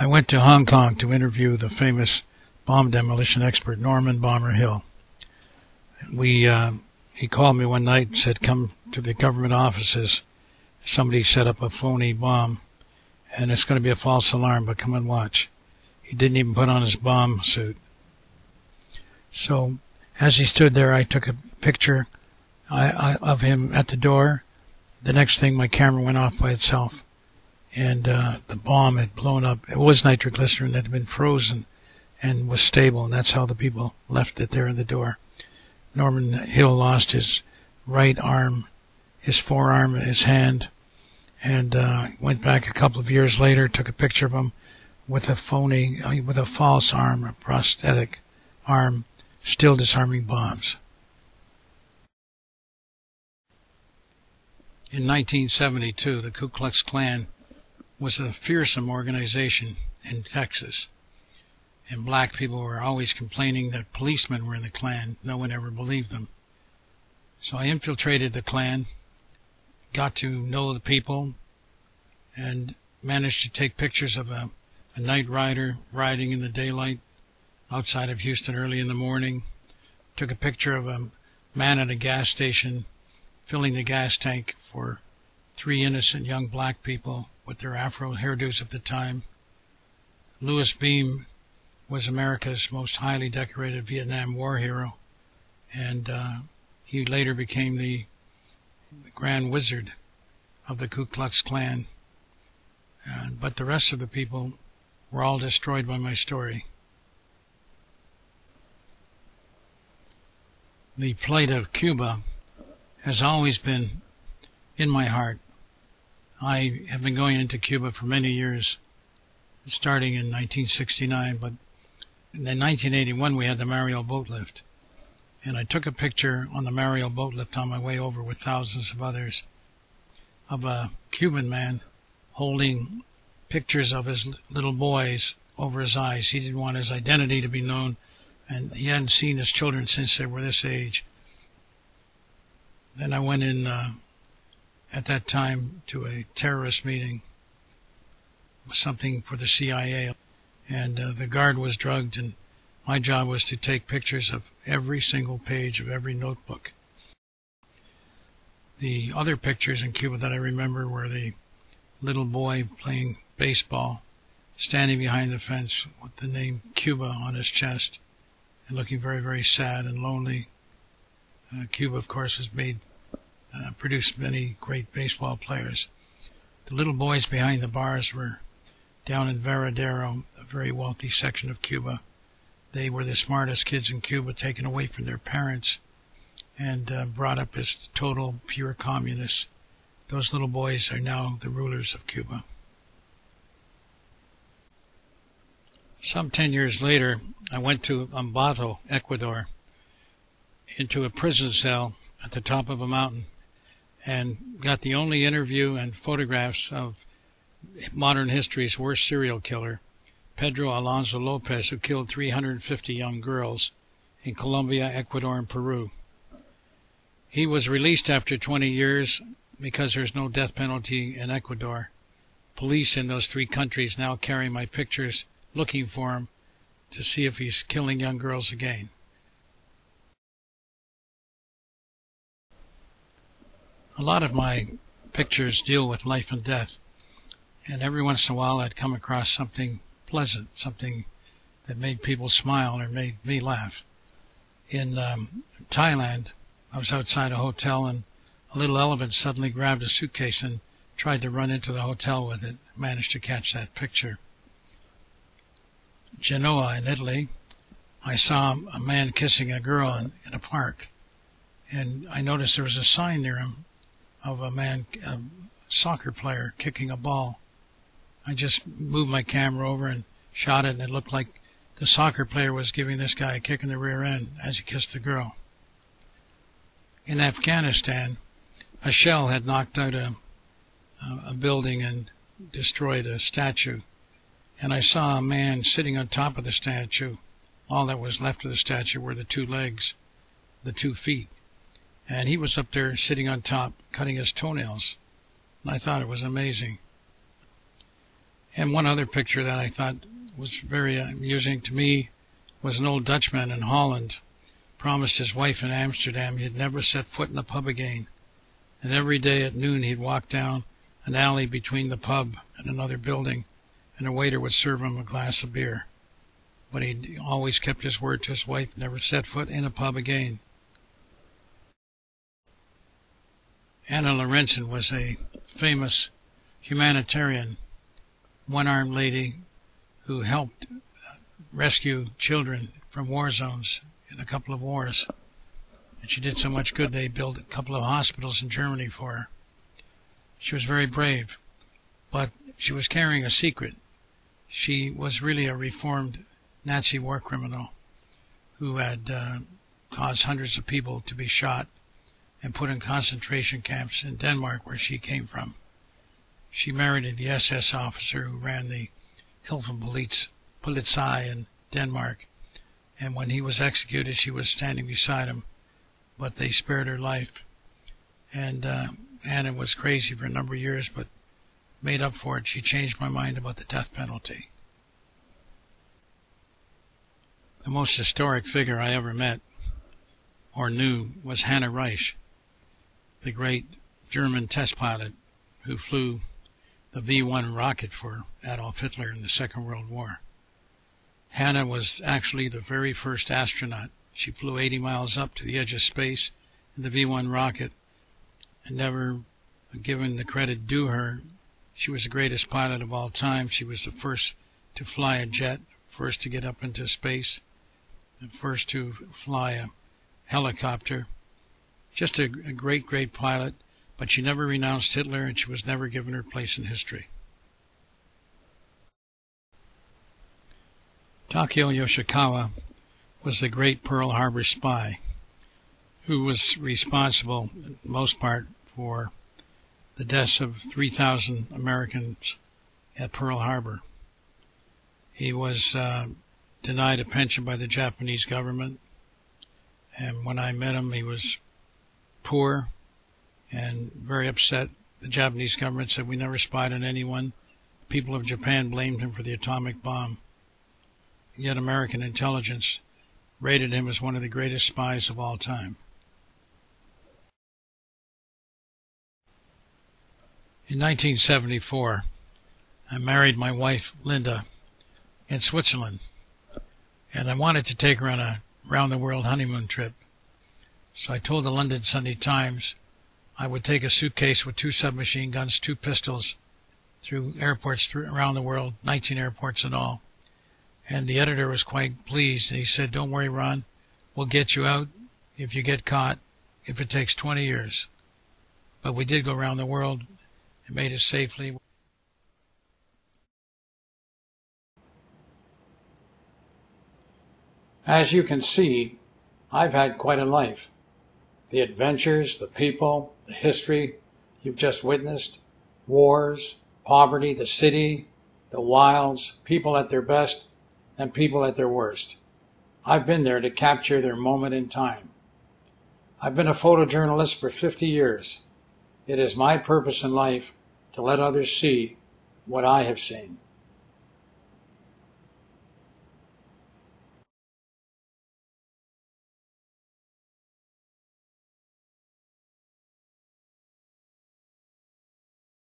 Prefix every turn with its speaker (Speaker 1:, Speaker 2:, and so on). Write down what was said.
Speaker 1: I went to Hong Kong to interview the famous bomb demolition expert Norman Bomber Hill. He called me one night and said, "Come to the government offices. Somebody set up a phony bomb, and it's going to be a false alarm, but come and watch." He didn't even put on his bomb suit. So as he stood there, I took a picture of him at the door. The next thing, my camera went off by itself, and the bomb had blown up. It was nitroglycerin that had been frozen and was stable, and that's how the people left it there in the door. Norman Hill lost his right arm, his forearm, his hand, and went back a couple of years later, took a picture of him with a false arm, a prosthetic arm, still disarming bombs. In 1972, the Ku Klux Klan was a fearsome organization in Texas, and black people were always complaining that policemen were in the Klan. No one ever believed them. So I infiltrated the Klan, got to know the people, and managed to take pictures of a night rider riding in the daylight outside of Houston early in the morning. Took a picture of a man at a gas station filling the gas tank for 3 innocent young black people with their afro hairdos of the time. Louis Beam was America's most highly decorated Vietnam War hero, and he later became the Grand Wizard of the Ku Klux Klan. But the rest of the people were all destroyed by my story. The plight of Cuba has always been in my heart. I have been going into Cuba for many years, starting in 1969, but in 1981 we had the Mariel boat lift, and I took a picture on the Mariel boat lift on my way over with thousands of others of a Cuban man holding pictures of his little boys over his eyes. He didn't want his identity to be known, and he hadn't seen his children since they were this age. Then I went in at that time to a terrorist meeting, something for the CIA, and the guard was drugged, and my job was to take pictures of every single page of every notebook. The other pictures in Cuba that I remember were the little boy playing baseball, standing behind the fence with the name Cuba on his chest, and looking very, very sad and lonely. Cuba, of course, has produced many great baseball players. The little boys behind the bars were down in Varadero, a very wealthy section of Cuba. They were the smartest kids in Cuba, taken away from their parents and brought up as total pure communists. Those little boys are now the rulers of Cuba. Some 10 years later, I went to Ambato, Ecuador, into a prison cell at the top of a mountain, and got the only interview and photographs of modern history's worst serial killer, Pedro Alonso Lopez, who killed 350 young girls in Colombia, Ecuador, and Peru. He was released after 20 years because there's no death penalty in Ecuador. Police in those 3 countries now carry my pictures looking for him to see if he's killing young girls again. A lot of my pictures deal with life and death, and every once in a while I'd come across something pleasant, something that made people smile or made me laugh. In Thailand, I was outside a hotel, and a little elephant suddenly grabbed a suitcase and tried to run into the hotel with it. Managed to catch that picture. Genoa in Italy, I saw a man kissing a girl in a park, and I noticed there was a sign near him of a soccer player kicking a ball. I just moved my camera over and shot it, and it looked like the soccer player was giving this guy a kick in the rear end as he kissed the girl. In Afghanistan, a shell had knocked out a building and destroyed a statue, and I saw a man sitting on top of the statue. All that was left of the statue were the 2 legs, the 2 feet, and he was up there sitting on top cutting his toenails, and I thought it was amazing. And one other picture that I thought was very amusing to me was an old Dutchman in Holland promised his wife in Amsterdam he'd never set foot in the pub again. And every day at noon he'd walk down an alley between the pub and another building, and a waiter would serve him a glass of beer. But he always kept his word to his wife, never set foot in a pub again. Anna Lorentzen was a famous humanitarian, one-armed lady who helped rescue children from war zones in a couple of wars. And she did so much good they built a couple of hospitals in Germany for her. She was very brave, but she was carrying a secret. She was really a reformed Nazi war criminal who had caused hundreds of people to be shot and put in concentration camps in Denmark, where she came from. She married the SS officer who ran the Hilfspolizei in Denmark, and when he was executed, she was standing beside him, but they spared her life. And Anna was crazy for a number of years, but made up for it. She changed my mind about the death penalty. The most historic figure I ever met or knew was Hannah Reich, the great German test pilot who flew the V-1 rocket for Adolf Hitler in the Second World War. Hannah was actually the very first astronaut. She flew 80 miles up to the edge of space in the V-1 rocket, and never given the credit due her. She was the greatest pilot of all time. She was the first to fly a jet, first to get up into space, the first to fly a helicopter. Just a great, great pilot, but she never renounced Hitler, and she was never given her place in history. Takeo Yoshikawa was the great Pearl Harbor spy who was responsible, in most part, for the deaths of 3,000 Americans at Pearl Harbor. He was denied a pension by the Japanese government, and when I met him, he was poor and very upset. The Japanese government said we never spied on anyone. People of Japan blamed him for the atomic bomb. Yet American intelligence rated him as one of the greatest spies of all time. In 1974, I married my wife, Linda, in Switzerland, and I wanted to take her on a round-the-world honeymoon trip. So I told the London Sunday Times I would take a suitcase with 2 submachine guns, 2 pistols, through airports around the world, 19 airports in all. And the editor was quite pleased, and he said, "Don't worry, Ron, we'll get you out if you get caught, if it takes 20 years. But we did go around the world and made it safely. As you can see, I've had quite a life. The adventures, the people, the history you've just witnessed, wars, poverty, the city, the wilds, people at their best and people at their worst. I've been there to capture their moment in time. I've been a photojournalist for 50 years. It is my purpose in life to let others see what I have seen.